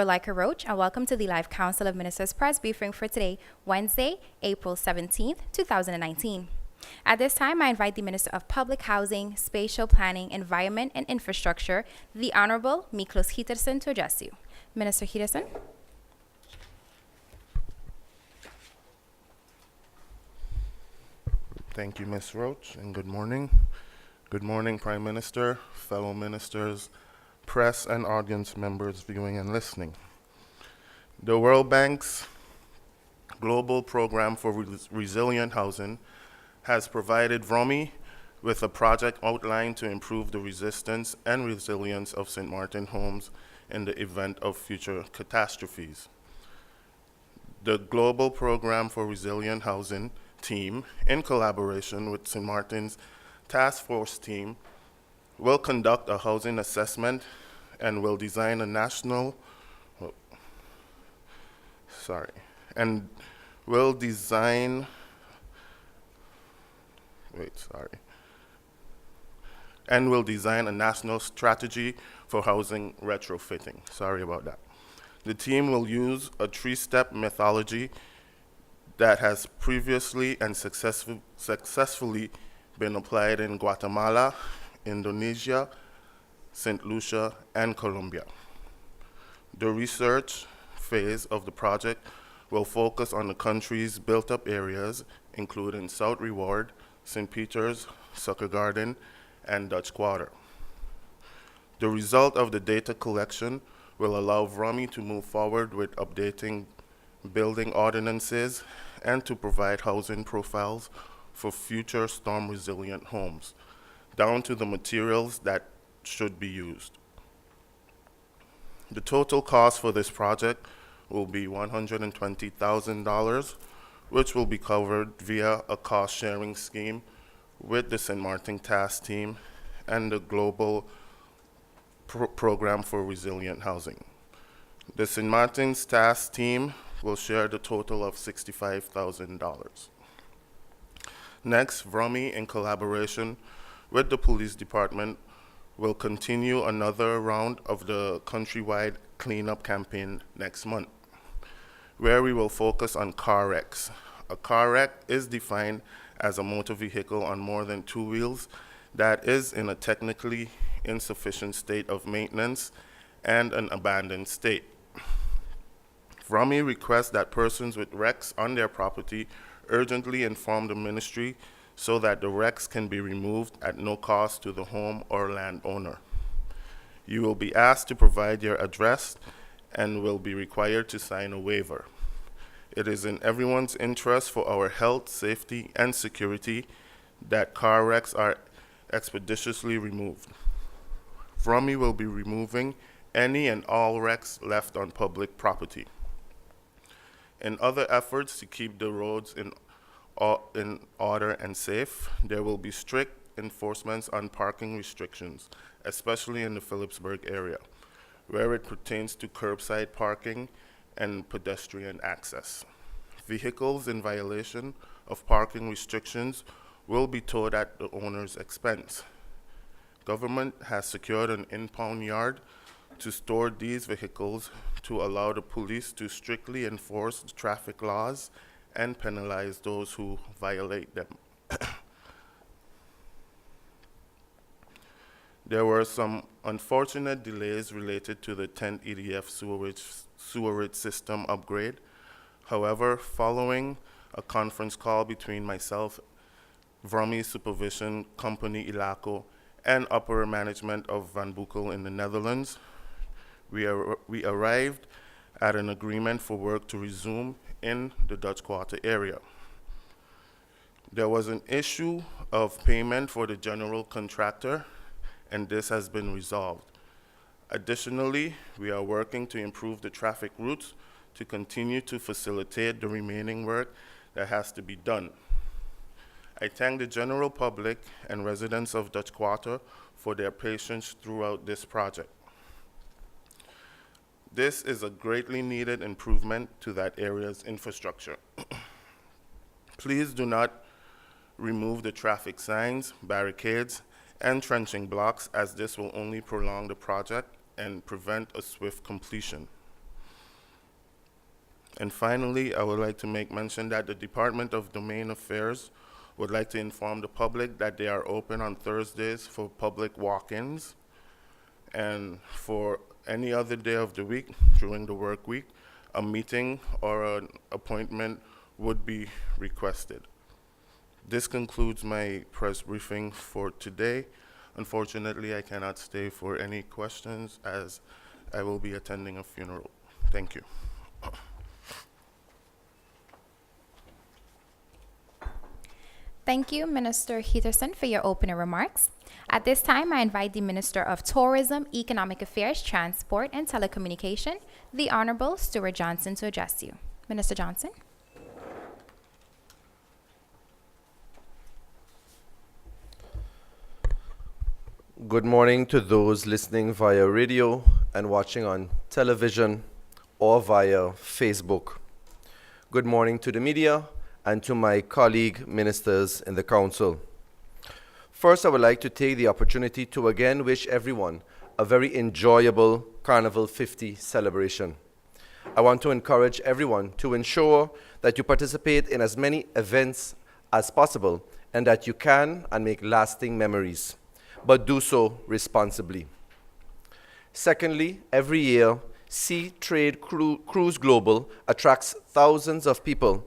Verlaika Roach, and welcome to the live Council of Ministers press briefing for today, Wednesday, April 17th, 2019. At this time, I invite the Minister of Public Housing, Spatial Planning, Environment, and Infrastructure, the Honorable Miklos Hiterson, to address you. Minister Hiterson. Thank you, Ms. Roach, and good morning. Good morning, Prime Minister, fellow ministers, press and audience members viewing and listening. The World Bank's Global Program for Resilient Housing has provided VROMI with a project outline to improve the resistance and resilience of St. Martin homes in the event of future catastrophes. The Global Program for Resilient Housing team, in collaboration with St. Martin's Task Force team, will conduct a housing assessment and will design a national, and will design, and will design a national strategy for housing retrofitting. Sorry about that. The team will use a three-step methodology that has previously and successfully been applied in Guatemala, Indonesia, St. Lucia, and Colombia. The research phase of the project will focus on the country's built-up areas, including South Reward, St. Peter's, Sucker Garden, and Dutch Quarter. The result of the data collection will allow VROMI to move forward with updating building ordinances and to provide housing profiles for future storm-resilient homes, down to the materials that should be used. The total cost for this project will be $120,000, which will be covered via a cost-sharing scheme with the St. Martin Task Team and the Global Program for Resilient Housing. The St. Martin's Task Team will share the total of $65,000. Next, VROMI, in collaboration with the police department, will continue another round of the countrywide cleanup campaign next month, where we will focus on car wrecks. A car wreck is defined as a motor vehicle on more than two wheels that is in a technically insufficient state of maintenance and an abandoned state. VROMI requests that persons with wrecks on their property urgently inform the ministry so that the wrecks can be removed at no cost to the home or landowner. You will be asked to provide your address and will be required to sign a waiver. It is in everyone's interest for our health, safety, and security that car wrecks are expeditiously removed. VROMI will be removing any and all wrecks left on public property. In other efforts to keep the roads in order and safe, there will be strict enforcements on parking restrictions, especially in the Phillipsburg area, where it pertains to curbside parking and pedestrian access. Vehicles in violation of parking restrictions will be towed at the owner's expense. Government has secured an impound yard to store these vehicles to allow the police to strictly enforce the traffic laws and penalize those who violate them. There were some unfortunate delays related to the 10th EDF sewerage system upgrade. However, following a conference call between myself, VROMI Supervision Company Ilaco, and upper management of Van Boekel in the Netherlands, we arrived at an agreement for work to resume in the Dutch Quarter area. There was an issue of payment for the general contractor, and this has been resolved. Additionally, we are working to improve the traffic routes to continue to facilitate the remaining work that has to be done. I thank the general public and residents of Dutch Quarter for their patience throughout this project. This is a greatly needed improvement to that area's infrastructure. Please do not remove the traffic signs, barricades, and trenching blocks, as this will only prolong the project and prevent a swift completion. And finally, I would like to make mention that the Department of Domain Affairs would like to inform the public that they are open on Thursdays for public walk-ins, and for any other day of the week during the work week, a meeting or an appointment would be requested. This concludes my press briefing for today. Unfortunately, I cannot stay for any questions as I will be attending a funeral. Thank you. Thank you, Minister Heatherson, for your opening remarks. At this time, I invite the Minister of Tourism, Economic Affairs, Transport, and Telecommunication, the Honorable Stuart Johnson, to address you. Minister Johnson. Good morning to those listening via radio and watching on television or via Facebook. Good morning to the media and to my colleague ministers in the Council. First, I would like to take the opportunity to again wish everyone a very enjoyable Carnival 50 celebration. I want to encourage everyone to ensure that you participate in as many events as possible and that you can and make lasting memories, but do so responsibly. Secondly, every year, Sea Trade Cruise Global attracts thousands of people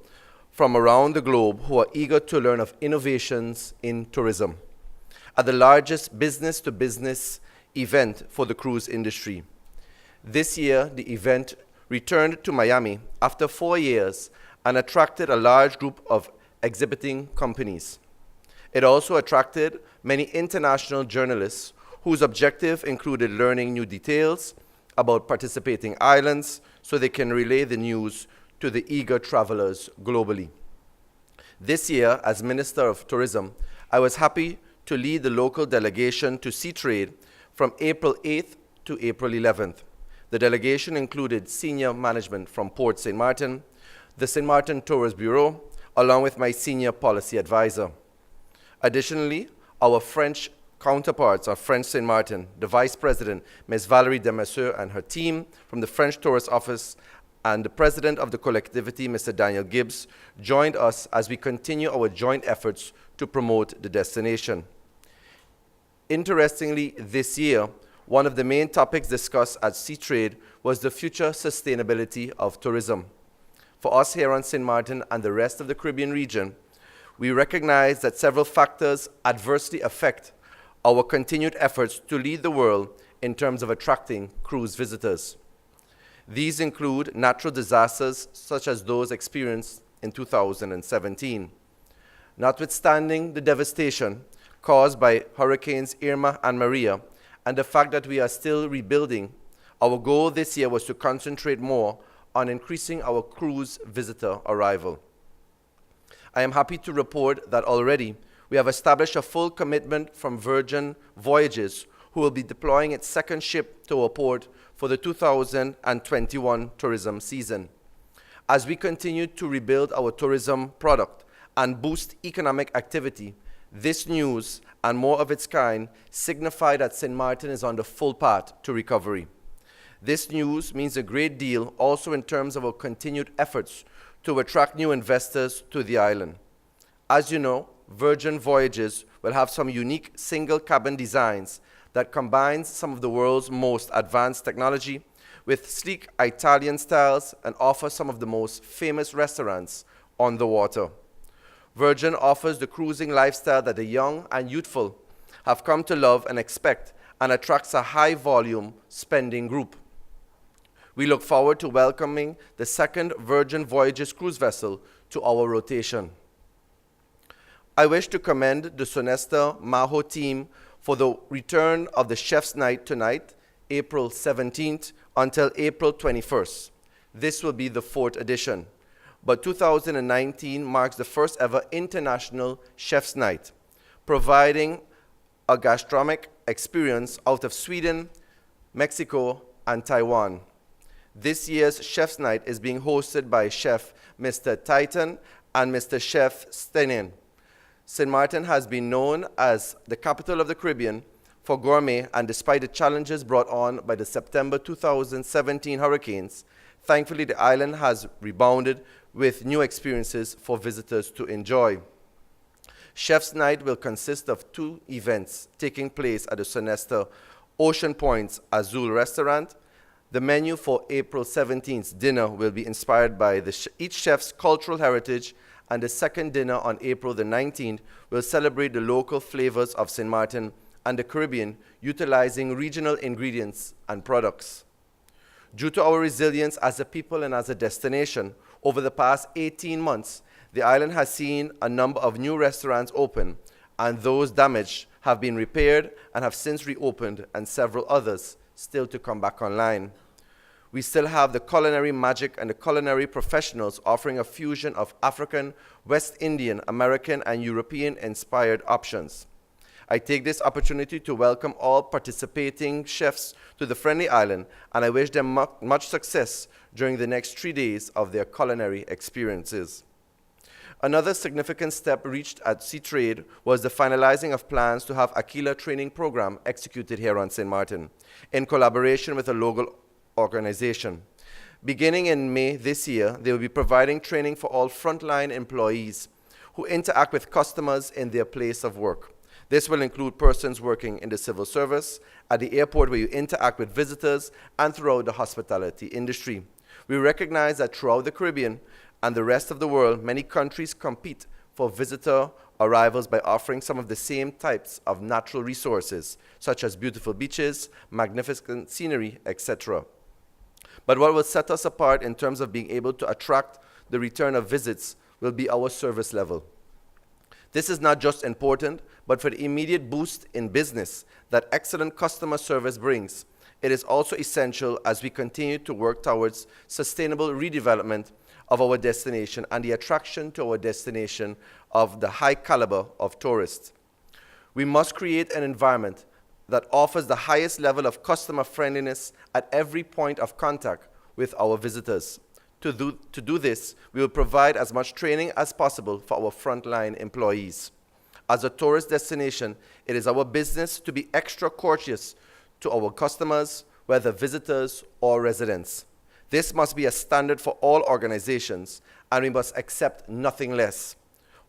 from around the globe who are eager to learn of innovations in tourism, at the largest business-to-business event for the cruise industry. This year, the event returned to Miami after 4 years and attracted a large group of exhibiting companies. It also attracted many international journalists whose objective included learning new details about participating islands so they can relay the news to the eager travelers globally. This year, as Minister of Tourism, I was happy to lead the local delegation to Sea Trade from April 8th to April 11th. The delegation included senior management from Port St. Martin, the St. Martin Tourist Bureau, along with my senior policy advisor. Additionally, our French counterparts of French St. Martin, the Vice President, Ms. Valérie Demasseur, and her team from the French Tourist Office, and the President of the collectivity, Mr. Daniel Gibbs, joined us as we continue our joint efforts to promote the destination. Interestingly, this year, one of the main topics discussed at Sea Trade was the future sustainability of tourism. For us here on St. Martin and the rest of the Caribbean region, we recognize that several factors adversely affect our continued efforts to lead the world in terms of attracting cruise visitors. These include natural disasters such as those experienced in 2017. Notwithstanding the devastation caused by Hurricanes Irma and Maria, and the fact that we are still rebuilding, our goal this year was to concentrate more on increasing our cruise visitor arrival. I am happy to report that already we have established a full commitment from Virgin Voyages, who will be deploying its second ship to our port for the 2021 tourism season. As we continue to rebuild our tourism product and boost economic activity, this news and more of its kind signify that St. Martin is on the full path to recovery. This news means a great deal also in terms of our continued efforts to attract new investors to the island. As you know, Virgin Voyages will have some unique single cabin designs that combines some of the world's most advanced technology with sleek Italian styles and offers some of the most famous restaurants on the water. Virgin offers the cruising lifestyle that the young and youthful have come to love and expect, and attracts a high-volume spending group. We look forward to welcoming the second Virgin Voyages cruise vessel to our rotation. I wish to commend the Sonesta Maho team for the return of the Chef's Night tonight, April 17th, until April 21st. This will be the 4th edition. But 2019 marks the first ever International Chef's Night, providing a gastronomic experience out of Sweden, Mexico, and Taiwan. This year's Chef's Night is being hosted by Chef Mr. Titan and Mr. Chef Stenen. St. Martin has been known as the capital of the Caribbean for gourmet, and despite the challenges brought on by the September 2017 hurricanes, thankfully the island has rebounded with new experiences for visitors to enjoy. Chef's Night will consist of 2 events taking place at the Sonesta Ocean Point's Azul restaurant. The menu for April 17th dinner will be inspired by each chef's cultural heritage, and the second dinner on April the 19th will celebrate the local flavors of St. Martin and the Caribbean, utilizing regional ingredients and products. Due to our resilience as a people and as a destination, over the past 18 months, the island has seen a number of new restaurants open, and those damaged have been repaired and have since reopened, and several others still to come back online. We still have the culinary magic and the culinary professionals offering a fusion of African, West Indian, American, and European-inspired options. I take this opportunity to welcome all participating chefs to the Friendly Island, and I wish them much success during the next 3 days of their culinary experiences. Another significant step reached at Seatrade was the finalizing of plans to have Aquila training program executed here on St. Martin in collaboration with a local organization. Beginning in May this year, they will be providing training for all frontline employees who interact with customers in their place of work. This will include persons working in the civil service, at the airport where you interact with visitors, and throughout the hospitality industry. We recognize that throughout the Caribbean and the rest of the world, many countries compete for visitor arrivals by offering some of the same types of natural resources, such as beautiful beaches, magnificent scenery, etc. But what will set us apart in terms of being able to attract the return of visits will be our service level. This is not just important, but for the immediate boost in business that excellent customer service brings, it is also essential as we continue to work towards sustainable redevelopment of our destination and the attraction to our destination of the high caliber of tourists. We must create an environment that offers the highest level of customer friendliness at every point of contact with our visitors. To do this, we will provide as much training as possible for our frontline employees. As a tourist destination, it is our business to be extra courteous to our customers, whether visitors or residents. This must be a standard for all organizations, and we must accept nothing less,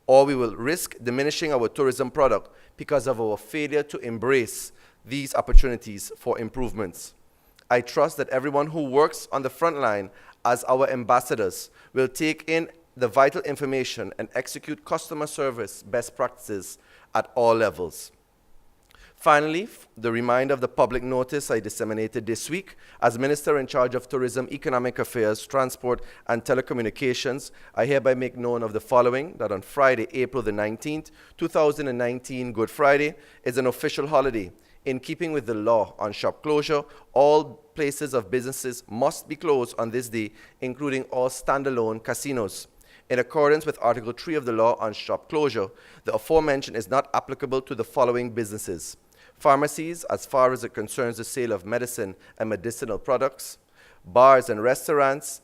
or we will risk diminishing our tourism product because of our failure to embrace these opportunities for improvements. I trust that everyone who works on the front line as our ambassadors will take in the vital information and execute customer service best practices at all levels. Finally, the reminder of the public notice I disseminated this week. As Minister in charge of Tourism, Economic Affairs, Transport, and Telecommunications, I hereby make known of the following: that on Friday, April the 19th, 2019, Good Friday, is an official holiday. In keeping with the law on shop closure, all places of businesses must be closed on this day, including all standalone casinos. In accordance with Article 3 of the law on shop closure, the aforementioned is not applicable to the following businesses: pharmacies, as far as it concerns the sale of medicine and medicinal products; bars and restaurants;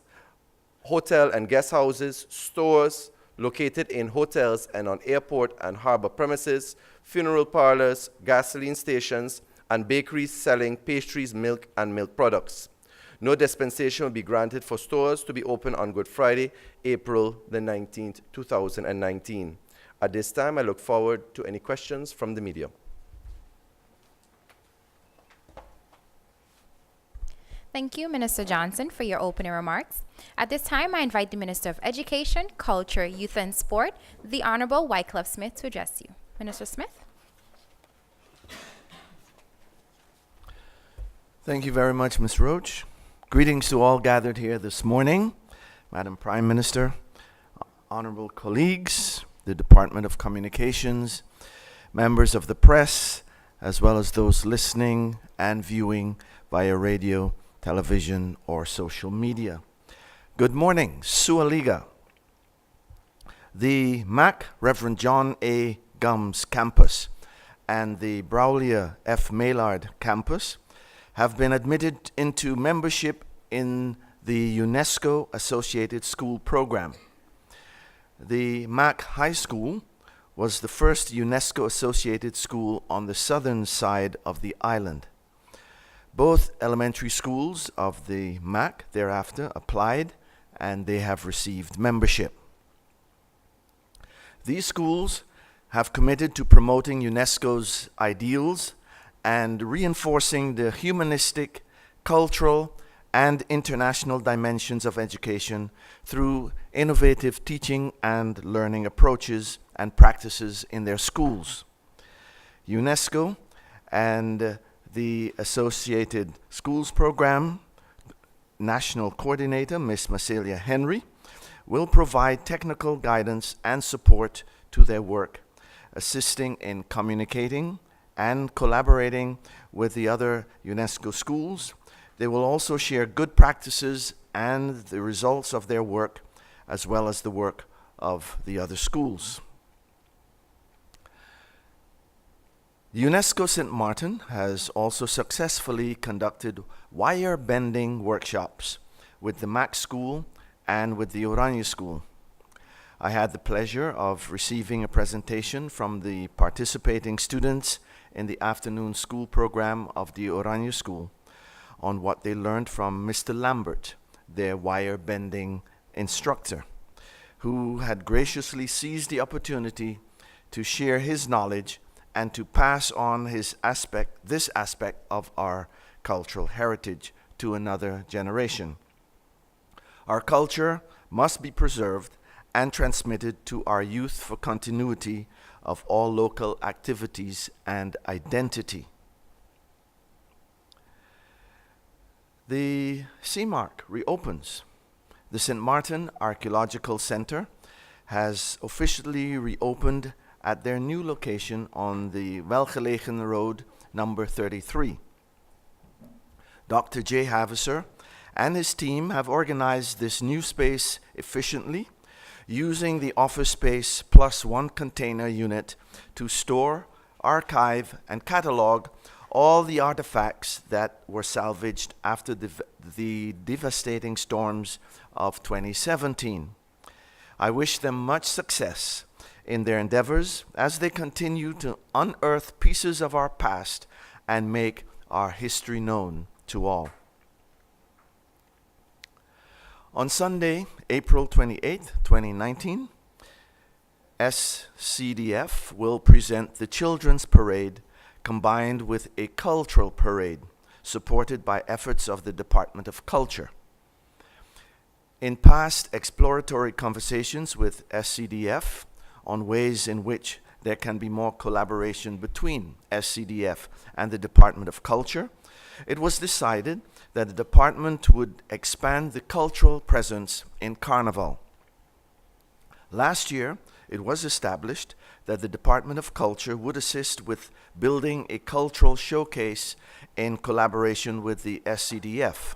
hotel and guest houses; stores located in hotels and on airport and harbor premises; funeral parlors; gasoline stations; and bakeries selling pastries, milk, and milk products. No dispensation will be granted for stores to be open on Good Friday, April the 19th, 2019. At this time, I look forward to any questions from the media. Thank you, Minister Johnson, for your opening remarks. At this time, I invite the Minister of Education, Culture, Youth and Sport, the Honorable Wycliffe Smith, to address you. Minister Smith. Thank you very much, Ms. Roach. Greetings to all gathered here this morning, Madam Prime Minister, honorable colleagues, the Department of Communications, members of the press, as well as those listening and viewing via radio, television, or social media. Good morning, Sualiga. The MAC Reverend John A. Gums campus and the Braulia F. Maillard campus have been admitted into membership in the UNESCO Associated School Program. The MAC High School was the first UNESCO-associated school on the southern side of the island. Both elementary schools of the MAC thereafter applied, and they have received membership. These schools have committed to promoting UNESCO's ideals and reinforcing the humanistic, cultural, and international dimensions of education through innovative teaching and learning approaches and practices in their schools. UNESCO and the Associated Schools Program National Coordinator, Ms. Macelia Henry, will provide technical guidance and support to their work, assisting in communicating and collaborating with the other UNESCO schools. They will also share good practices and the results of their work, as well as the work of the other schools. UNESCO St. Martin has also successfully conducted wire bending workshops with the MAC School and with the Oranje School. I had the pleasure of receiving a presentation from the participating students in the afternoon school program of the Oranje School on what they learned from Mr. Lambert, their wire bending instructor, who had graciously seized the opportunity to share his knowledge and to pass on this aspect of our cultural heritage to another generation. Our culture must be preserved and transmitted to our youth for continuity of all local activities and identity. The CMARC reopens. The St. Martin Archaeological Center has officially reopened at their new location on the Welgelegen Road, number 33. Dr. Jay Haviser and his team have organized this new space efficiently, using the office space plus one container unit to store, archive, and catalog all the artifacts that were salvaged after the devastating storms of 2017. I wish them much success in their endeavors as they continue to unearth pieces of our past and make our history known to all. On Sunday, April 28, 2019, SCDF will present the Children's Parade combined with a cultural parade supported by efforts of the Department of Culture. In past exploratory conversations with SCDF on ways in which there can be more collaboration between SCDF and the Department of Culture, it was decided that the department would expand the cultural presence in Carnival. Last year, it was established that the Department of Culture would assist with building a cultural showcase in collaboration with the SCDF.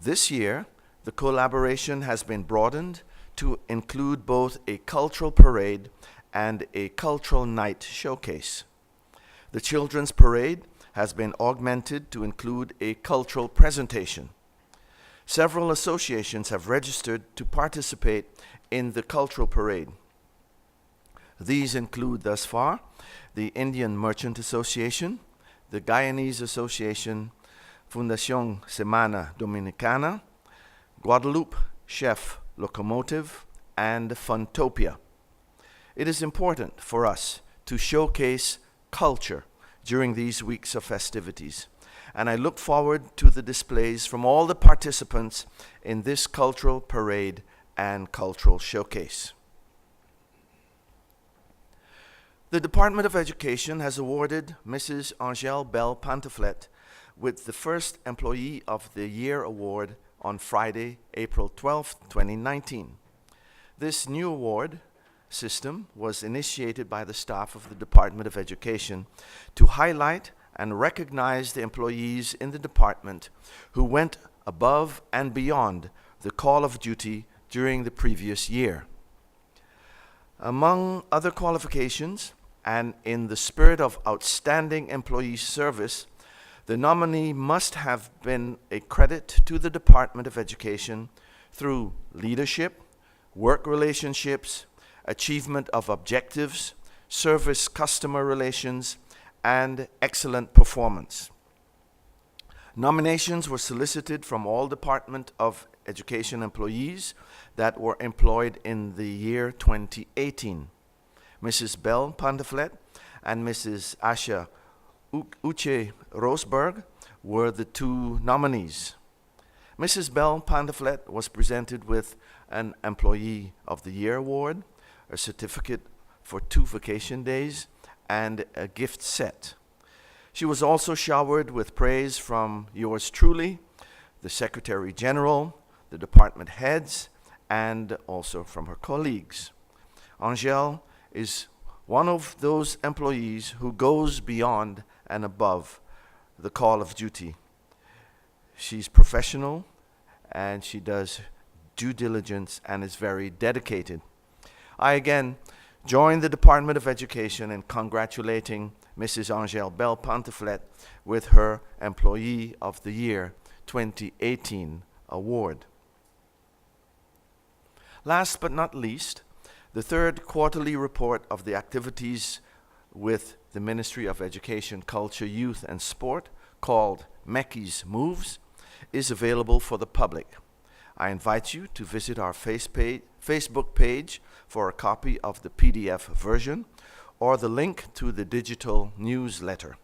This year, the collaboration has been broadened to include both a cultural parade and a cultural night showcase. The Children's Parade has been augmented to include a cultural presentation. Several associations have registered to participate in the cultural parade. These include thus far the Indian Merchant Association, the Guyanese Association, Fundación Semana Dominicana, Guadeloupe Chef Locomotive, and Funtopia. It is important for us to showcase culture during these weeks of festivities, and I look forward to the displays from all the participants in this cultural parade and cultural showcase. The Department of Education has awarded Mrs. Angèle Bell Pantoflet with the first Employee of the Year award on Friday, April 12, 2019. This new award system was initiated by the staff of the Department of Education to highlight and recognize the employees in the department who went above and beyond the call of duty during the previous year. Among other qualifications, and in the spirit of outstanding employee service, the nominee must have been a credit to the Department of Education through leadership, work relationships, achievement of objectives, service customer relations, and excellent performance. Nominations were solicited from all Department of Education employees that were employed in the year 2018. Mrs. Belle Pandeflet and Mrs. Asha Uche Rosberg were the two nominees. Mrs. Belle Pandeflet was presented with an Employee of the Year award, a certificate for 2 vacation days, and a gift set. She was also showered with praise from yours truly, the Secretary General, the department heads, and also from her colleagues. Angèle is one of those employees who goes beyond and above the call of duty. She's professional, and she does due diligence and is very dedicated. I again join the Department of Education in congratulating Mrs. Angèle Belle Pandeflet with her Employee of the Year 2018 award. Last but not least, the third quarterly report of the activities with the Ministry of Education, Culture, Youth and Sport, called MECI's Moves, is available for the public. I invite you to visit our Facebook page for a copy of the PDF version or the link to the digital newsletter.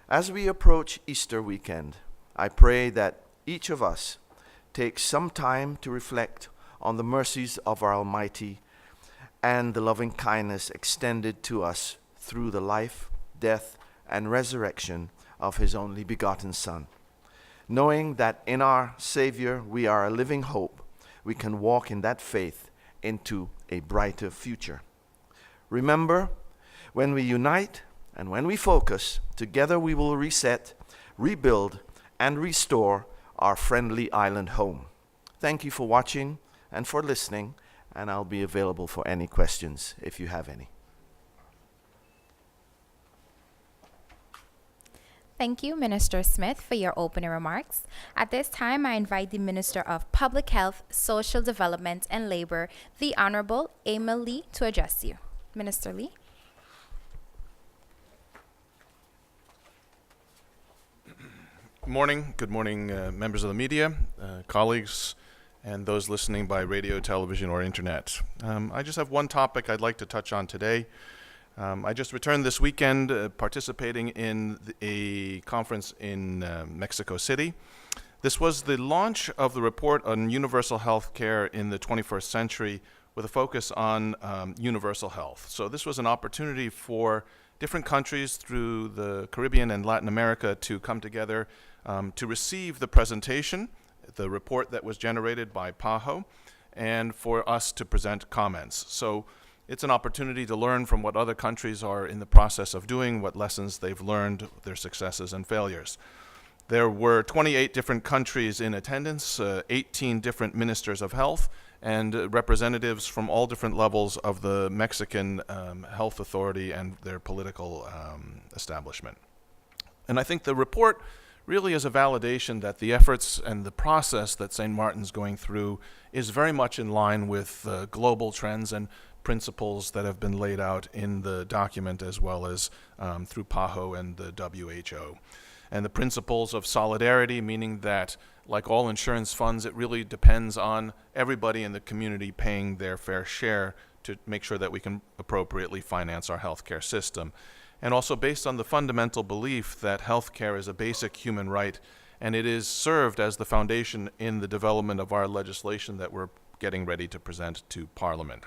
As we approach Easter weekend, I pray that each of us takes some time to reflect on the mercies of our Almighty and the loving kindness extended to us through the life, death, and resurrection of His only begotten Son. Knowing that in our Savior we are a living hope, we can walk in that faith into a brighter future. Remember, when we unite and when we focus, together we will reset, rebuild, and restore our friendly island home. Thank you for watching and for listening, and I'll be available for any questions if you have any. Thank you, Minister Smith, for your opening remarks. At this time, I invite the Minister of Public Health, Social Development, and Labor, the Honorable Emil Lee, to address you. Minister Lee. Good morning, members of the media, colleagues, and those listening by radio, television, or internet. I just have one topic I'd like to touch on today. I just returned this weekend participating in a conference in Mexico City. This was the launch of the report on universal health care in the 21st century with a focus on universal health. So this was an opportunity for different countries through the Caribbean and Latin America to come together to receive the presentation, the report that was generated by PAHO, and for us to present comments. So it's an opportunity to learn from what other countries are in the process of doing, what lessons they've learned, their successes and failures. There were 28 different countries in attendance, 18 different ministers of health, and representatives from all different levels of the Mexican health authority and their political establishment. And I think the report really is a validation that the efforts and the process that St. Martin's going through is very much in line with global trends and principles that have been laid out in the document, as well as through PAHO and the WHO. And the principles of solidarity, meaning that, like all insurance funds, it really depends on everybody in the community paying their fair share to make sure that we can appropriately finance our healthcare system. And also based on the fundamental belief that healthcare is a basic human right, and it is served as the foundation in the development of our legislation that we're getting ready to present to Parliament.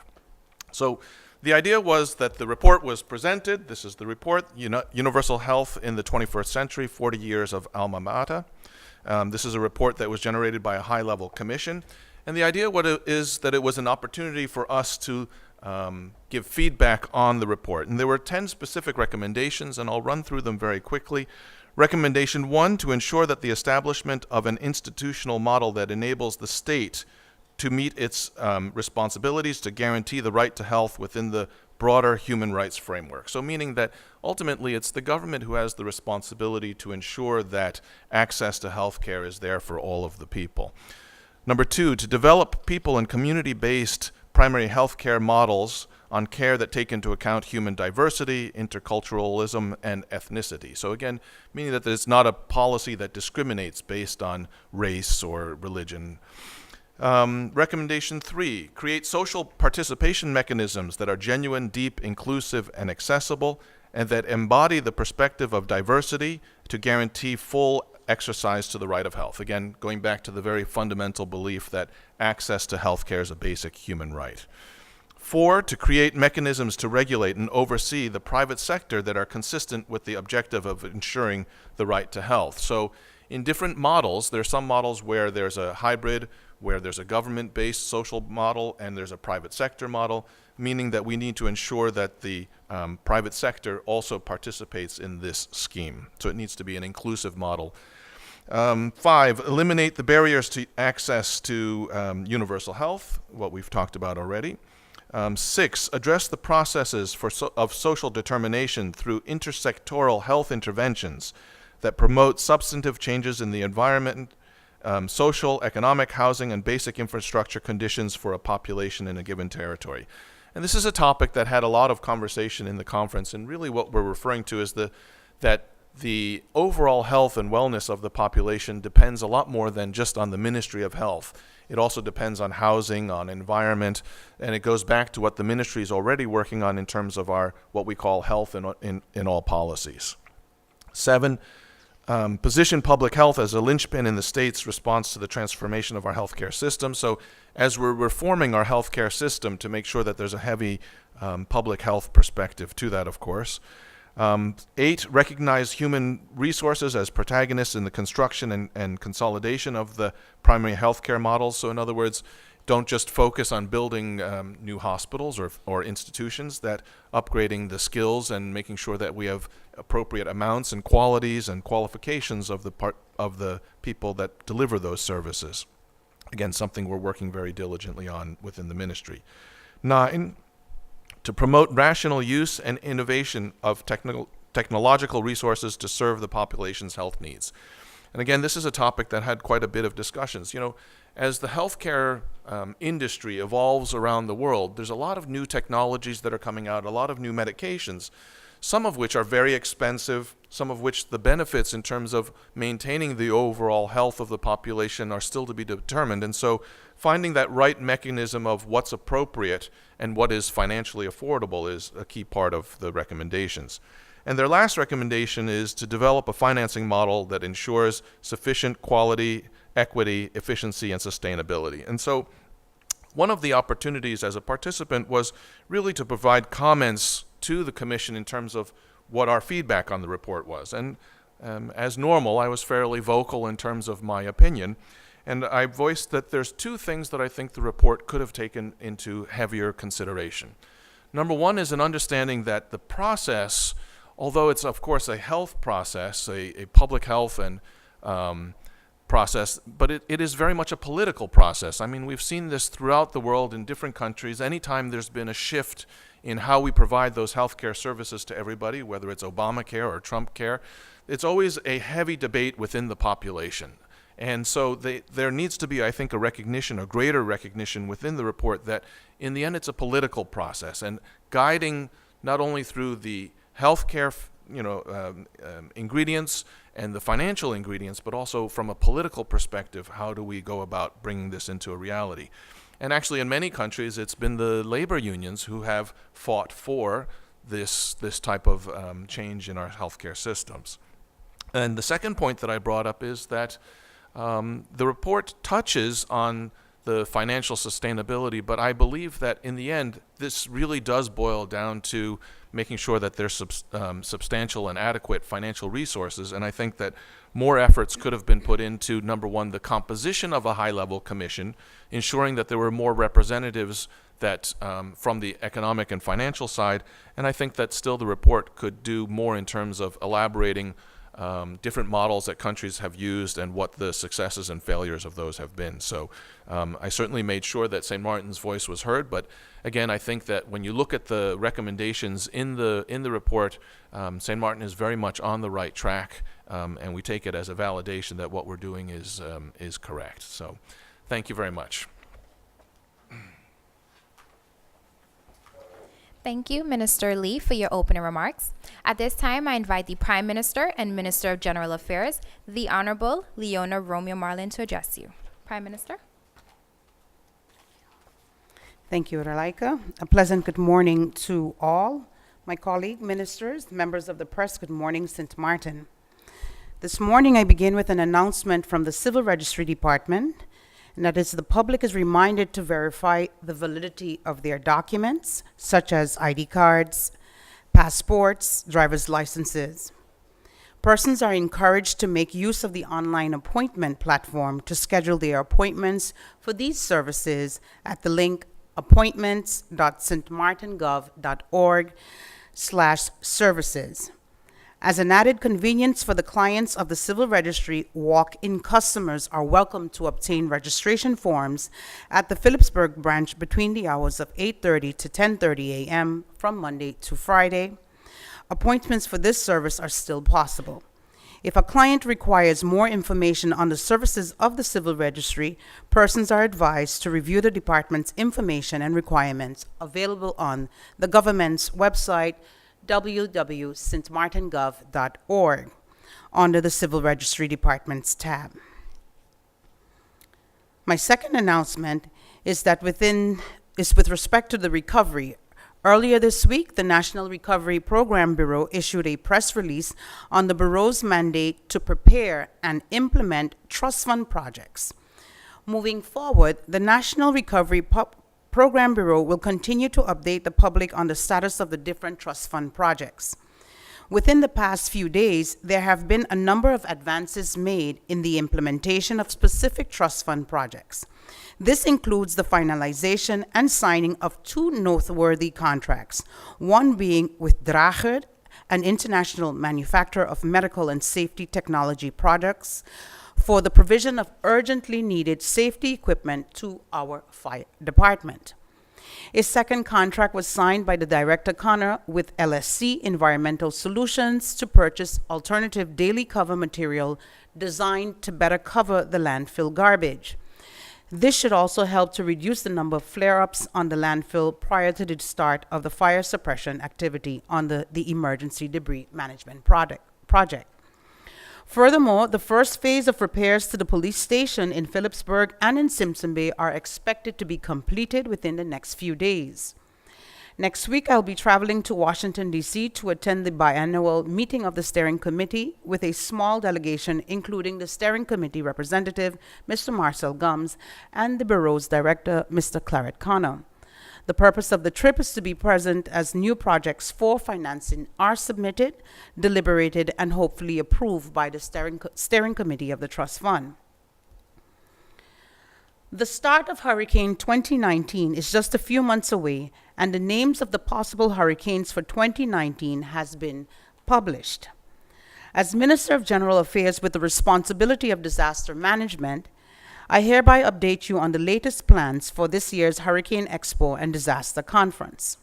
So the idea was that the report was presented. This is the report, Universal Health in the 21st Century, 40 Years of Alma Mater. This is a report that was generated by a high-level commission. And the idea is that it was an opportunity for us to give feedback on the report. And there were 10 specific recommendations, and I'll run through them very quickly. Recommendation 1, to ensure that the establishment of an institutional model that enables the state to meet its responsibilities to guarantee the right to health within the broader human rights framework. So meaning that ultimately it's the government who has the responsibility to ensure that access to health care is there for all of the people. Number 2, to develop people and community-based primary health care models on care that take into account human diversity, interculturalism, and ethnicity. So again, meaning that it's not a policy that discriminates based on race or religion. Recommendation 3, create social participation mechanisms that are genuine, deep, inclusive, and accessible, and that embody the perspective of diversity to guarantee full exercise to the right of health. Again, going back to the very fundamental belief that access to health care is a basic human right. 4, to create mechanisms to regulate and oversee the private sector that are consistent with the objective of ensuring the right to health. So in different models, there are some models where there's a hybrid, where there's a government-based social model and there's a private sector model, meaning that we need to ensure that the private sector also participates in this scheme. So it needs to be an inclusive model. 5, eliminate the barriers to access to universal health, what we've talked about already. 6, address the processes of social determination through intersectoral health interventions that promote substantive changes in the environment, social, economic, housing, and basic infrastructure conditions for a population in a given territory. And this is a topic that had a lot of conversation in the conference, and really what we're referring to is that the overall health and wellness of the population depends a lot more than just on the Ministry of Health. It also depends on housing, on environment, and it goes back to what the ministry is already working on in terms of our what we call health in all policies. 7, position public health as a linchpin in the state's response to the transformation of our healthcare system. So as we're reforming our healthcare system to make sure that there's a heavy public health perspective to that, of course. 8, recognize human resources as protagonists in the construction and consolidation of the primary healthcare models. So in other words, don't just focus on building new hospitals or institutions, that upgrading the skills and making sure that we have appropriate amounts and qualities and qualifications of the people that deliver those services. Again, something we're working very diligently on within the ministry. 9, to promote rational use and innovation of technological resources to serve the population's health needs. And again, this is a topic that had quite a bit of discussions. You know, as the healthcare industry evolves around the world, there's a lot of new technologies that are coming out, a lot of new medications, some of which are very expensive, some of which the benefits in terms of maintaining the overall health of the population are still to be determined. And so finding that right mechanism of what's appropriate and what is financially affordable is a key part of the recommendations. And their last recommendation is to develop a financing model that ensures sufficient quality, equity, efficiency, and sustainability. And so one of the opportunities as a participant was really to provide comments to the commission in terms of what our feedback on the report was. And as normal, I was fairly vocal in terms of my opinion. And I voiced that there's 2 things that I think the report could have taken into heavier consideration. Number 1 is an understanding that the process, although it's of course a health process, a public health and process, but it is very much a political process. I mean, we've seen this throughout the world in different countries. Anytime there's been a shift in how we provide those healthcare services to everybody, whether it's Obamacare or Trump care, it's always a heavy debate within the population. And so there needs to be, I think, a greater recognition within the report that in the end it's a political process, and guiding not only through the healthcare ingredients and the financial ingredients, but also from a political perspective, how do we go about bringing this into a reality? And actually in many countries, it's been the labor unions who have fought for this type of change in our healthcare systems. And the second point that I brought up is that the report touches on the financial sustainability, but I believe that in the end, this really does boil down to making sure that there's substantial and adequate financial resources. And I think that more efforts could have been put into, number 1, the composition of a high-level commission, ensuring that there were more representatives that from the economic and financial side. And I think that still the report could do more in terms of elaborating different models that countries have used and what the successes and failures of those have been. So I certainly made sure that St. Martin's voice was heard, but again, I think that when you look at the recommendations in the report, St. Martin is very much on the right track, and we take it as a validation that what we're doing is correct. So thank you very much. Thank you, Minister Lee, for your opening remarks. At this time, I invite the Prime Minister and Minister of General Affairs, the Honorable Leona Romeo Marlin, to address you. Prime Minister. Thank you, Ralaika. A pleasant good morning to all. My colleague, ministers, members of the press, good morning, St. Martin. This morning, I begin with an announcement from the Civil Registry Department, and that is the public is reminded to verify the validity of their documents, such as ID cards, passports, driver's licenses. Persons are encouraged to make use of the online appointment platform to schedule their appointments for these services at the link appointments.stmartingov.org/services. As an added convenience for the clients of the Civil Registry, walk-in customers are welcome to obtain registration forms at the Phillipsburg branch between the hours of 8:30 to 10:30 a.m. from Monday to Friday. Appointments for this service are still possible. If a client requires more information on the services of the Civil Registry, persons are advised to review the department's information and requirements available on the government's website, www.stmartingov.org, under the Civil Registry Department's tab. My second announcement is with respect to the recovery. Earlier this week, the National Recovery Program Bureau issued a press release on the Bureau's mandate to prepare and implement trust fund projects. Moving forward, the National Recovery Program Bureau will continue to update the public on the status of the different trust fund projects. Within the past few days, there have been a number of advances made in the implementation of specific trust fund projects. This includes the finalization and signing of 2 noteworthy contracts, one being with Drager, an international manufacturer of medical and safety technology products, for the provision of urgently needed safety equipment to our fire department. A second contract was signed by the Director Connor with LSC Environmental Solutions to purchase alternative daily cover material designed to better cover the landfill garbage. This should also help to reduce the number of flare-ups on the landfill prior to the start of the fire suppression activity on the emergency debris management project. Furthermore, the first phase of repairs to the police station in Phillipsburg and in Simpson Bay are expected to be completed within the next few days. Next week, I'll be traveling to Washington, D.C. to attend the biannual meeting of the Steering Committee with a small delegation, including the Steering Committee representative, Mr. Marcel Gums, and the Bureau's director, Mr. Claret Connor. The purpose of the trip is to be present as new projects for financing are submitted, deliberated, and hopefully approved by the Steering Committee of the Trust Fund. The start of Hurricane 2019 is just a few months away, and the names of the possible hurricanes for 2019 has been published. As Minister of General Affairs with the responsibility of disaster management, I hereby update you on the latest plans for this year's Hurricane Expo and Disaster Conference.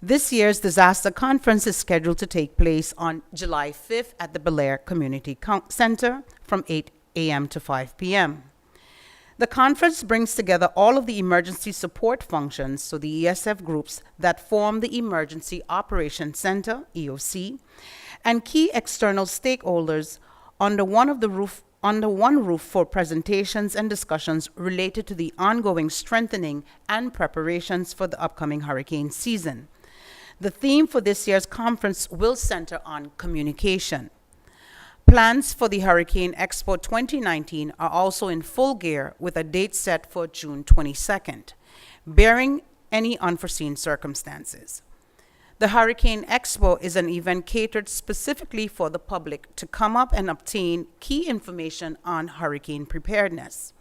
This year's Disaster Conference is scheduled to take place on July 5th at the Bel Air Community Center from 8 a.m. to 5 p.m. The conference brings together all of the emergency support functions, so the ESF groups that form the Emergency Operations Center, EOC, and key external stakeholders under one roof for presentations and discussions related to the ongoing strengthening and preparations for the upcoming hurricane season. The theme for this year's conference will center on communication. Plans for the Hurricane Expo 2019 are also in full gear with a date set for June 22nd, barring any unforeseen circumstances. The Hurricane Expo is an event catered specifically for the public to come up and obtain key information on hurricane preparedness.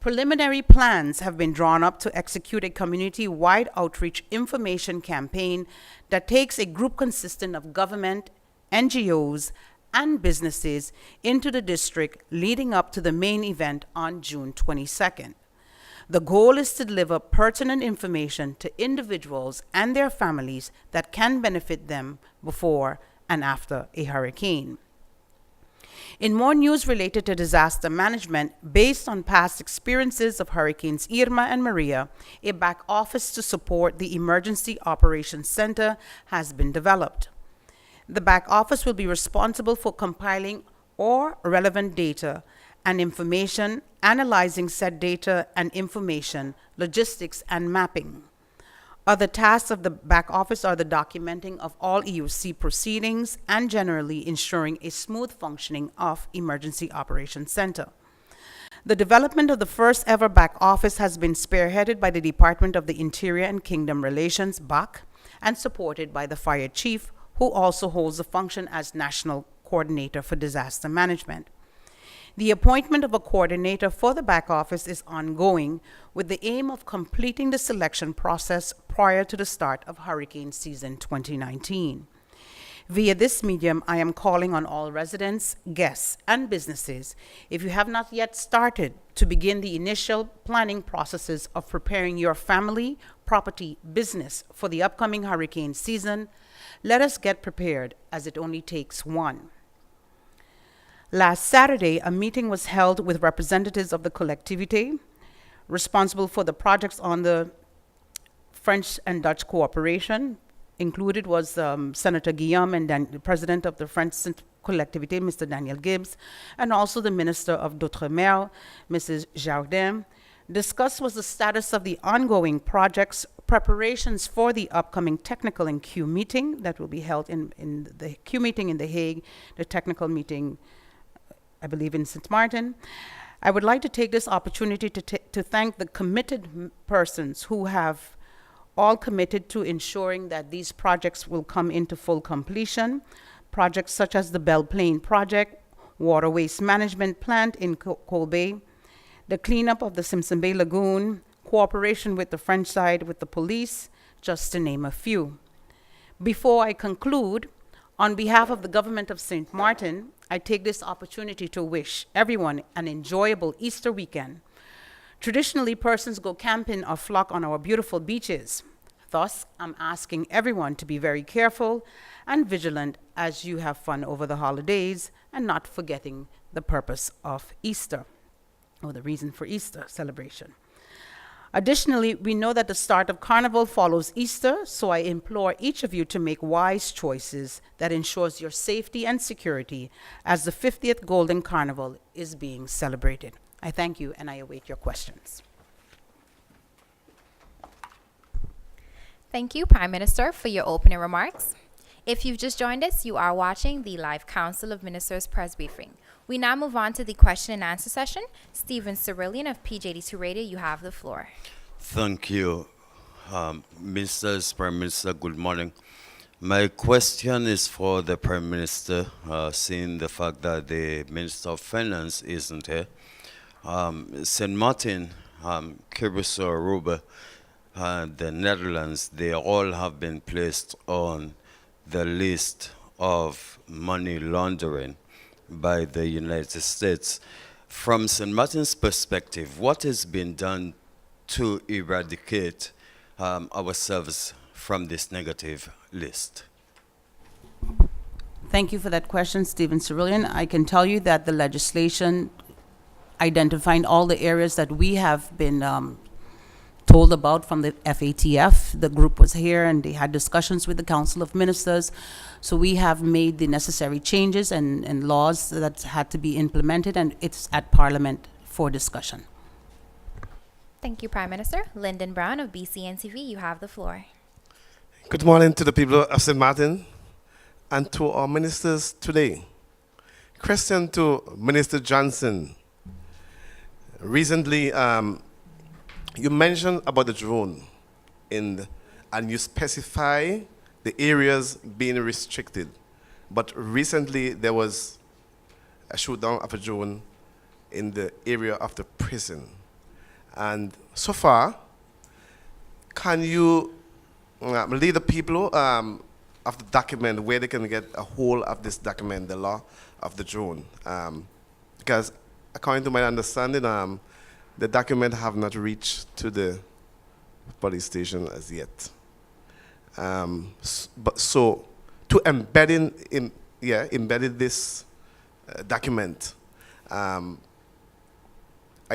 Preliminary plans have been drawn up to execute a community-wide outreach information campaign that takes a group consistent of government, NGOs, and businesses into the district leading up to the main event on June 22nd. The goal is to deliver pertinent information to individuals and their families that can benefit them before and after a hurricane. In more news related to disaster management, based on past experiences of Hurricanes Irma and Maria, a back office to support the Emergency Operations Center has been developed. The back office will be responsible for compiling all relevant data and information, analyzing said data and information, logistics, and mapping. Other tasks of the back office are the documenting of all EOC proceedings and generally ensuring a smooth functioning of Emergency Operations Center. The development of the first ever back office has been spearheaded by the Department of the Interior and Kingdom Relations, BAC, and supported by the Fire Chief, who also holds the function as National Coordinator for Disaster Management. The appointment of a coordinator for the back office is ongoing with the aim of completing the selection process prior to the start of hurricane season 2019. Via this medium, I am calling on all residents, guests, and businesses, if you have not yet started, to begin the initial planning processes of preparing your family, property, business for the upcoming hurricane season. Let us get prepared, as it only takes one. Last Saturday, a meeting was held with representatives of the collectivité responsible for the projects on the French and Dutch cooperation. Included was Senator Guillaume and the president of the French collectivité, Mr. Daniel Gibbs, and also the Minister of d'Outre-mer, Mrs. Jardin. Discussed was the status of the ongoing projects, preparations for the upcoming technical and Q meeting that will be held in the Q meeting in The Hague, the technical meeting I believe in St. Martin. I would like to take this opportunity to thank the committed persons who have all committed to ensuring that these projects will come into full completion. Projects such as the Belle Plaine project, water waste management plant in Cole Bay, the cleanup of the Simpson Bay Lagoon, cooperation with the French side with the police, just to name a few. Before I conclude, on behalf of the government of St. Martin, I take this opportunity to wish everyone an enjoyable Easter weekend. Traditionally, persons go camping or flock on our beautiful beaches. Thus, I'm asking everyone to be very careful and vigilant as you have fun over the holidays and not forgetting the purpose of Easter, or the reason for Easter celebration. Additionally, we know that the start of Carnival follows Easter, so I implore each of you to make wise choices that ensures your safety and security as the 50th Golden Carnival is being celebrated. I thank you, and I await your questions. Thank you, Prime Minister, for your opening remarks. If you've just joined us, you are watching the live Council of Ministers press briefing. We now move on to the question and answer session. Stephen Cerillion of PJD2 Radio, you have the floor. Thank you, Ministers, Prime Minister, good morning. My question is for the Prime Minister, seeing the fact that the Minister of Finance isn't here. St. Martin, Curaçao, Aruba, the Netherlands, they all have been placed on the list of money laundering by the United States. From St. Martin's perspective, what has been done to eradicate ourselves from this negative list? Thank you for that question, Stephen Cerillion. I can tell you that the legislation identifying all the areas that we have been told about from the FATF. The group was here and they had discussions with the Council of Ministers. So we have made the necessary changes and laws that had to be implemented, and it's at Parliament for discussion. Thank you, Prime Minister. Lyndon Brown of BCN-TV, you have the floor. Good morning to the people of St. Martin and to our ministers today. Question to Minister Johnson. Recently, you mentioned about the drone, and you specify the areas being restricted. But recently, there was a shooting of a drone in the area of the prison. And so far, can you lead the people of the document where they can get a hold of this document, the law of the drone? Because according to my understanding, the document have not reached to the police station as yet. So to embedded this document. I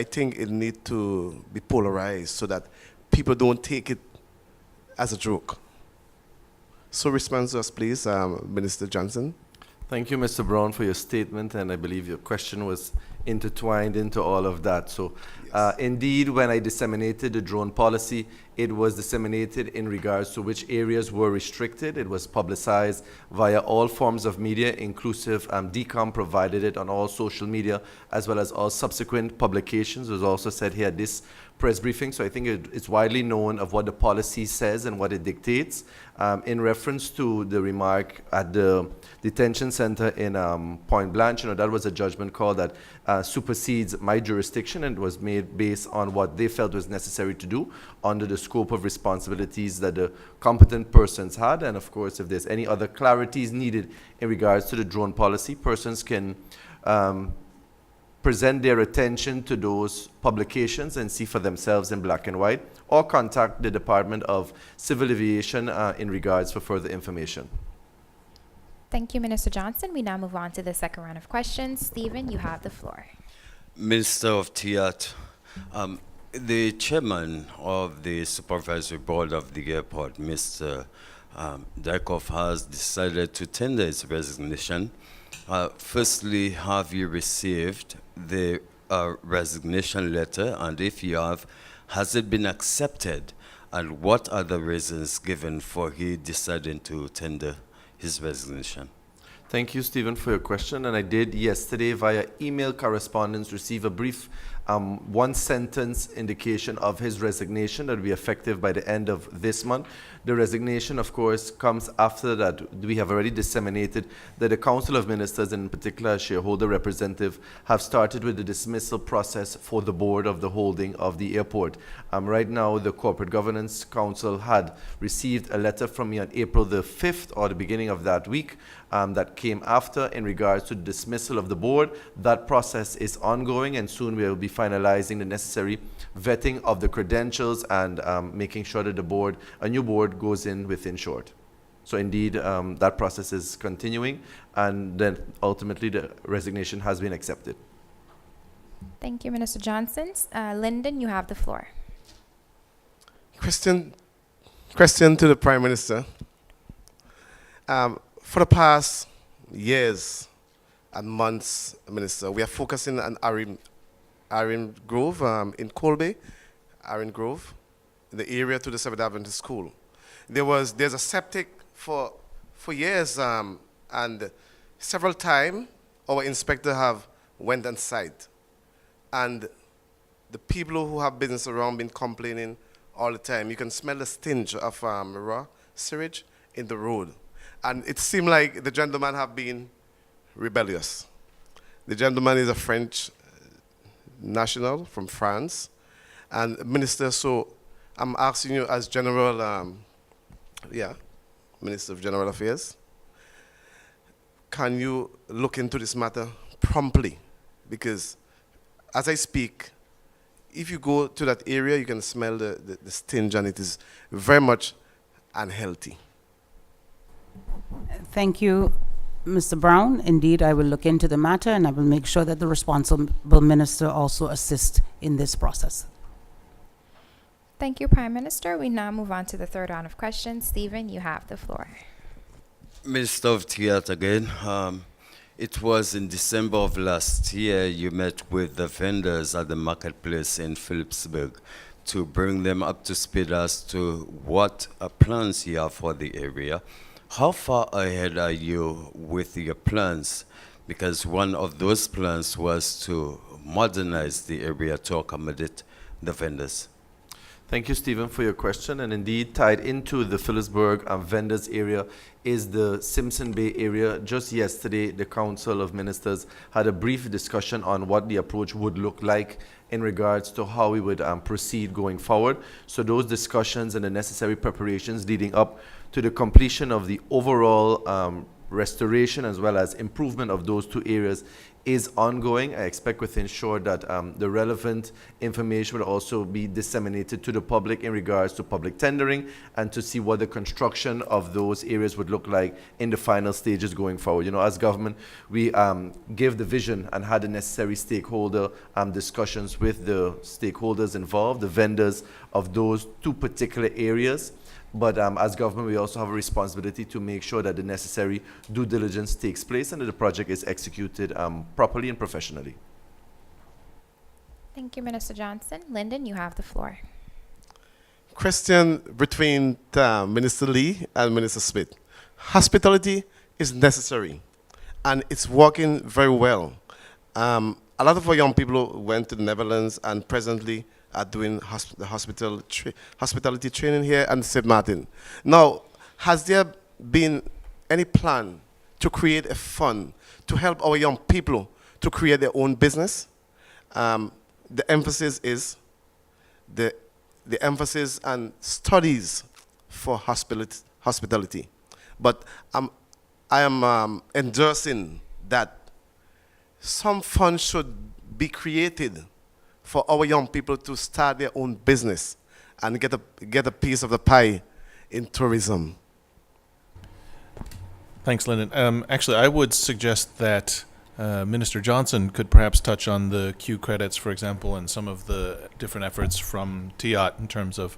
think it need to be polarized so that people don't take it as a joke. So respond to us, please, Minister Johnson. Thank you, Mr. Brown, for your statement, and I believe your question was intertwined into all of that. So, indeed, when I disseminated the drone policy, it was disseminated in regards to which areas were restricted. It was publicized via all forms of media, inclusive DCOM provided it on all social media, as well as all subsequent publications. It was also said here at this press briefing, so I think it's widely known of what the policy says and what it dictates. In reference to the remark at the detention center in Point Blanche, that was a judgment call that supersedes my jurisdiction, and was made based on what they felt was necessary to do under the scope of responsibilities that the competent persons had. And of course, if there's any other clarities needed in regards to the drone policy, persons can present their attention to those publications and see for themselves in black and white, or contact the Department of Civil Aviation in regards for further information. Thank you, Minister Johnson. We now move on to the second round of questions. Stephen, you have the floor. Minister of TIAT, the chairman of the supervisory board of the airport, Mr. Dykhoff, has decided to tender his resignation. Firstly, have you received the resignation letter? And if you have, has it been accepted? And what are the reasons given for he deciding to tender his resignation? Thank you, Stephen, for your question. And I did yesterday, via email correspondence, receive a brief one-sentence indication of his resignation that will be effective by the end of this month. The resignation, of course, comes after that. We have already disseminated that the Council of Ministers, and in particular a shareholder representative, have started with the dismissal process for the board of the holding of the airport. Right now, the Corporate Governance Council had received a letter from me on April the 5th, or the beginning of that week, that came after in regards to the dismissal of the board. That process is ongoing, and soon we will be finalizing the necessary vetting of the credentials and making sure that the board, a new board, goes in within short. So indeed, that process is continuing, and then ultimately the resignation has been accepted. Thank you, Minister Johnson. Lyndon, you have the floor. Question to the Prime Minister. For the past years and months, Minister, we are focusing on Arin Grove in Colby, Arin Grove, in the area to the Seventh Adventist School. There's a septic for years, and several times our inspector have went on site, and the people who have business around been complaining all the time. You can smell the stench of raw sewage in the road. And it seemed like the gentleman have been rebellious. The gentleman is a French national from France. And Minister, so I'm asking you as General, Minister of General Affairs, can you look into this matter promptly? Because as I speak, if you go to that area, you can smell the stench, and it is very much unhealthy. Thank you, Mr. Brown. Indeed, I will look into the matter, and I will make sure that the responsible minister also assists in this process. Thank you, Prime Minister. We now move on to the third round of questions. Stephen, you have the floor. Minister of TIAT again. It was in December of last year you met with the vendors at the marketplace in Phillipsburg to bring them up to speed as to what plans you have for the area. How far ahead are you with your plans? Because one of those plans was to modernize the area to accommodate the vendors. Thank you, Stephen, for your question. And indeed, tied into the Phillipsburg vendors area is the Simpson Bay area. Just yesterday, the Council of Ministers had a brief discussion on what the approach would look like in regards to how we would proceed going forward. So those discussions and the necessary preparations leading up to the completion of the overall restoration as well as improvement of those two areas is ongoing. I expect within short that the relevant information will also be disseminated to the public in regards to public tendering and to see what the construction of those areas would look like in the final stages going forward. You know, as government, we give the vision and had the necessary stakeholder discussions with the stakeholders involved, the vendors of those two particular areas. But as government, we also have a responsibility to make sure that the necessary due diligence takes place and that the project is executed properly and professionally. Thank you, Minister Johnson. Lyndon, you have the floor. Question between Minister Lee and Minister Smith. Hospitality is necessary, and it's working very well. A lot of our young people went to the Netherlands and presently are doing the hospitality training here at St. Martin. Now, has there been any plan to create a fund to help our young people to create their own business? The emphasis is the emphasis and studies for hospitality. But I am endorsing that some funds should be created for our young people to start their own business and get a piece of the pie in tourism. Thanks, Lyndon. Actually, I would suggest that Minister Johnson could perhaps touch on the Q credits, for example, and some of the different efforts from TIAT in terms of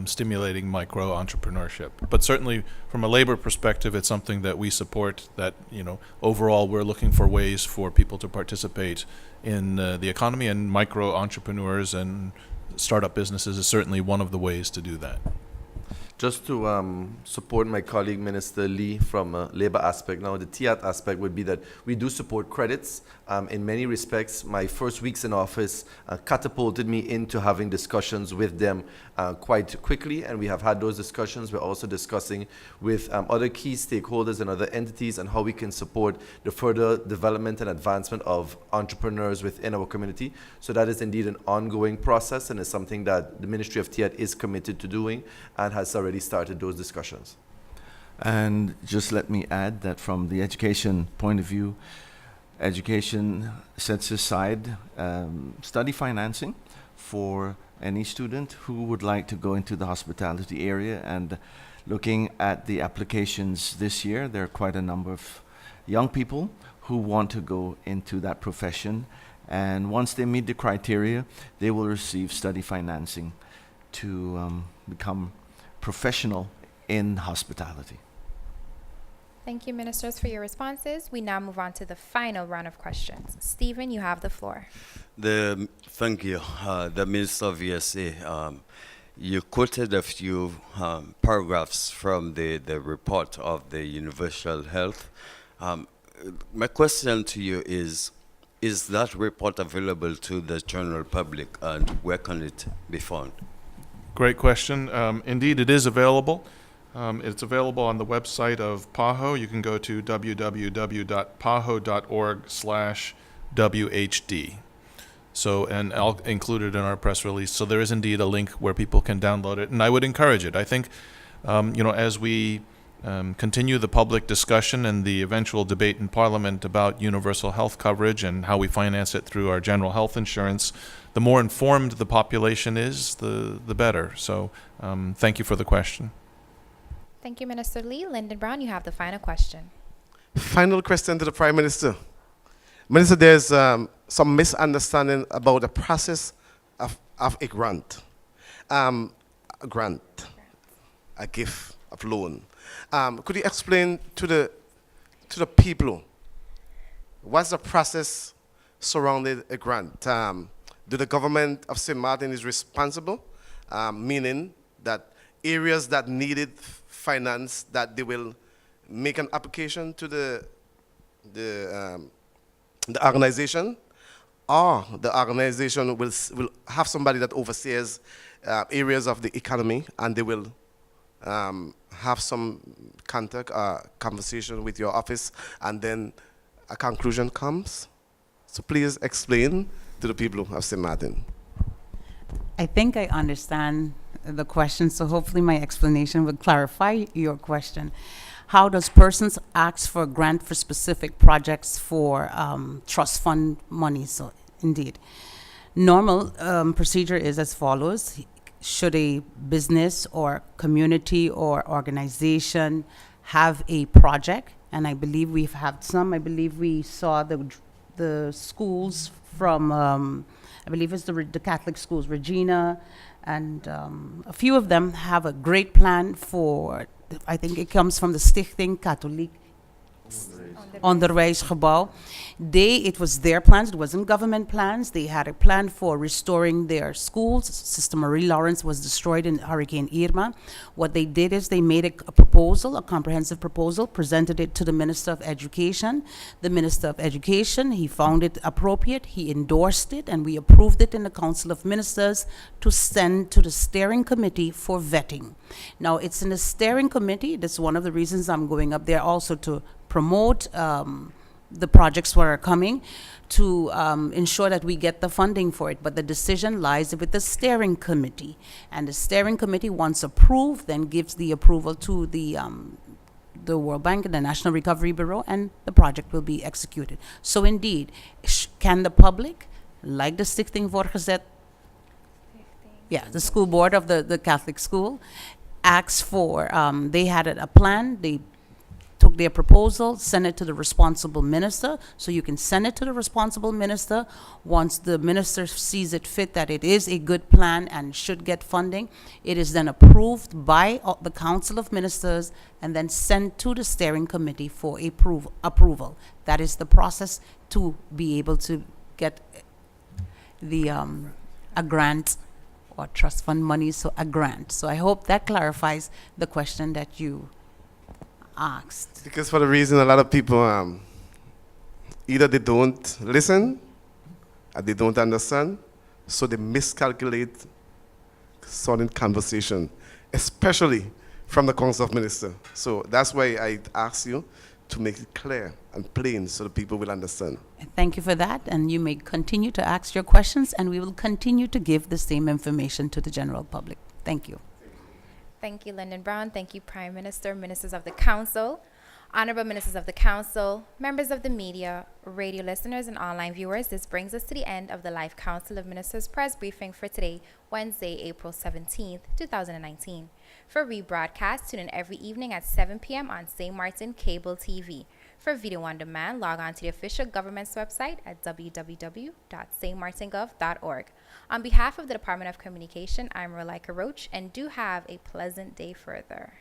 stimulating micro-entrepreneurship. But certainly, from a labor perspective, it's something that we support, that, you know, overall we're looking for ways for people to participate in the economy, and micro-entrepreneurs and startup businesses is certainly one of the ways to do that. Just to support my colleague, Minister Lee, from a labor aspect. Now, the TIAT aspect would be that we do support credits. In many respects, my first weeks in office catapulted me into having discussions with them quite quickly, and we have had those discussions. We're also discussing with other key stakeholders and other entities on how we can support the further development and advancement of entrepreneurs within our community. So that is indeed an ongoing process, and is something that the Ministry of TIAT is committed to doing and has already started those discussions. And just let me add that from the education point of view, education sets aside study financing for any student who would like to go into the hospitality area. And looking at the applications this year, there are quite a number of young people who want to go into that profession. And once they meet the criteria, they will receive study financing to become professional in hospitality. Thank you, ministers, for your responses. We now move on to the final round of questions. Stephen, you have the floor. Thank you. The Minister of VSA, you quoted a few paragraphs from the report of the Universal Health. My question to you is that report available to the general public, and where can it be found? Great question. Indeed, it is available. It's available on the website of PAHO. You can go to www.paho.org/WHD. So, and I'll include it in our press release. So there is indeed a link where people can download it, and I would encourage it. I think, as we continue the public discussion and the eventual debate in Parliament about universal health coverage and how we finance it through our general health insurance, the more informed the population is, the better. So thank you for the question. Thank you, Minister Lee. Lyndon Brown, you have the final question. Final question to the Prime Minister. Minister, there's some misunderstanding about the process of a grant. A gift, of loan. Could you explain to the people what's the process surrounding a grant? Do the government of St. Martin is responsible, meaning that areas that needed finance, that they will make an application to the organization, or the organization will have somebody that oversees areas of the economy, and they will have some contact, conversation with your office, and then a conclusion comes? So please explain to the people of St. Martin. I think I understand the question, so hopefully my explanation will clarify your question. how does persons ask for a grant for specific projects for trust fund money? So, indeed. Normal procedure is as follows. Should a business or community or organization have a project, and I believe we've had some, I believe we saw the schools from, I believe it's the Catholic schools, Regina, and a few of them have a great plan for, I think it comes from the Stichting Katholiek Onderwijsgebouw. It was their plans, it wasn't government plans. They had a plan for restoring their schools. Sister Marie Lawrence was destroyed in Hurricane Irma. What they did is they made a proposal, a comprehensive proposal, presented it to the Minister of Education. The Minister of Education, he found it appropriate, he endorsed it, and we approved it in the Council of Ministers to send to the steering committee for vetting. Now, it's in the steering committee. That's one of the reasons I'm going up there, also to promote the projects that are coming, to ensure that we get the funding for it. But the decision lies with the steering committee. And the steering committee, once approved, then gives the approval to the World Bank and the National Recovery Bureau, and the project will be executed. So indeed, can the public, like the Stichting Voorgezet, the school board of the Catholic school, ask for, they had a plan, they took their proposal, sent it to the responsible minister. So you can send it to the responsible minister. Once the minister sees it fit that it is a good plan and should get funding, it is then approved by the Council of Ministers and then sent to the steering committee for approval. That is the process to be able to get the a grant or trust fund money, so a grant. So I hope that clarifies the question that you asked. Because for the reason a lot of people, either they don't listen or they don't understand, so they miscalculate certain conversation, especially from the Council of Ministers. So that's why I ask you to make it clear and plain so the people will understand. Thank you for that, and you may continue to ask your questions, and we will continue to give the same information to the general public. Thank you. Thank you, Lyndon Brown. Thank you, Prime Minister, Ministers of the Council, Honorable Ministers of the Council, members of the media, radio listeners, and online viewers. This brings us to the end of the Live Council of Ministers press briefing for today, Wednesday, April 17th, 2019. For rebroadcast, tune in every evening at 7 p.m. on St. Martin Cable TV. For video on demand, log on to the official government's website at www.stmartingov.org. On behalf of the Department of Communication, I'm Rolika Roach, and do have a pleasant day further.